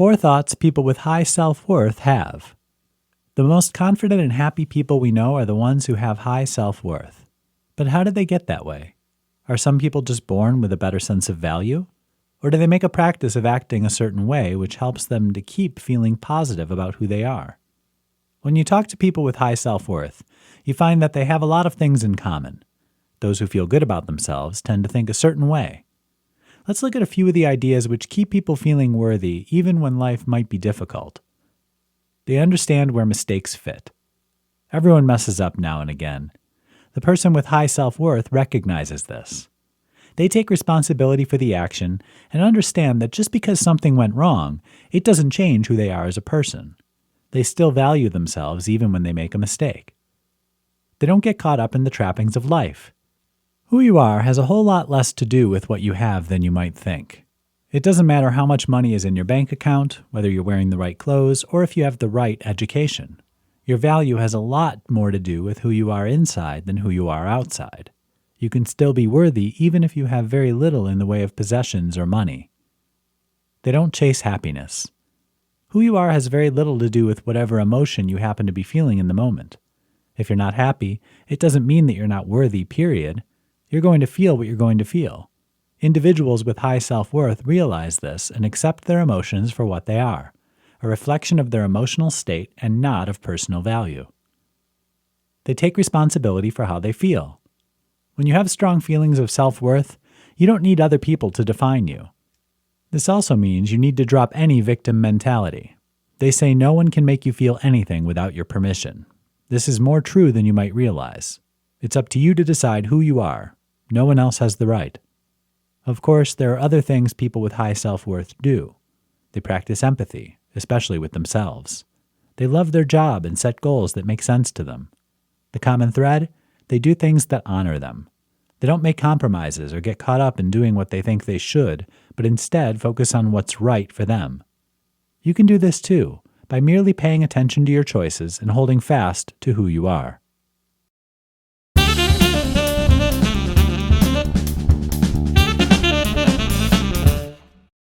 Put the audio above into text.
4 thoughts people with high self-worth have. The most confident and happy people we know are the ones who have high self-worth. But how did they get that way? Are some people just born with a better sense of value? Or do they make a practice of acting a certain way which helps them to keep feeling positive about who they are? When you talk to people with high self-worth, you find that they have a lot of things in common. Those who feel good about themselves tend to think a certain way. Let's look at a few of the ideas which keep people feeling worthy even when life might be difficult. They understand where mistakes fit. Everyone messes up now and again. The person with high self-worth recognizes this. They take responsibility for the action and understand that just because something went wrong, it doesn't change who they are as a person. They still value themselves even when they make a mistake. They don't get caught up in the trappings of life. Who you are has a whole lot less to do with what you have than you might think. It doesn't matter how much money is in your bank account, whether you're wearing the right clothes, or if you have the right education. Your value has a lot more to do with who you are inside than who you are outside. You can still be worthy even if you have very little in the way of possessions or money. They don't chase happiness. Who you are has very little to do with whatever emotion you happen to be feeling in the moment. If you're not happy, it doesn't mean that you're not worthy, period. You're going to feel what you're going to feel. Individuals with high self-worth realize this and accept their emotions for what they are, a reflection of their emotional state and not of personal value. They take responsibility for how they feel. When you have strong feelings of self-worth, you don't need other people to define you. This also means you need to drop any victim mentality. They say no one can make you feel anything without your permission. This is more true than you might realize. It's up to you to decide who you are. No one else has the right. Of course, there are other things people with high self-worth do. They practice empathy, especially with themselves. They love their job and set goals that make sense to them. The common thread? They do things that honor them. They don't make compromises or get caught up in doing what they think they should, but instead focus on what's right for them. You can do this too, by merely paying attention to your choices and holding fast to who you are.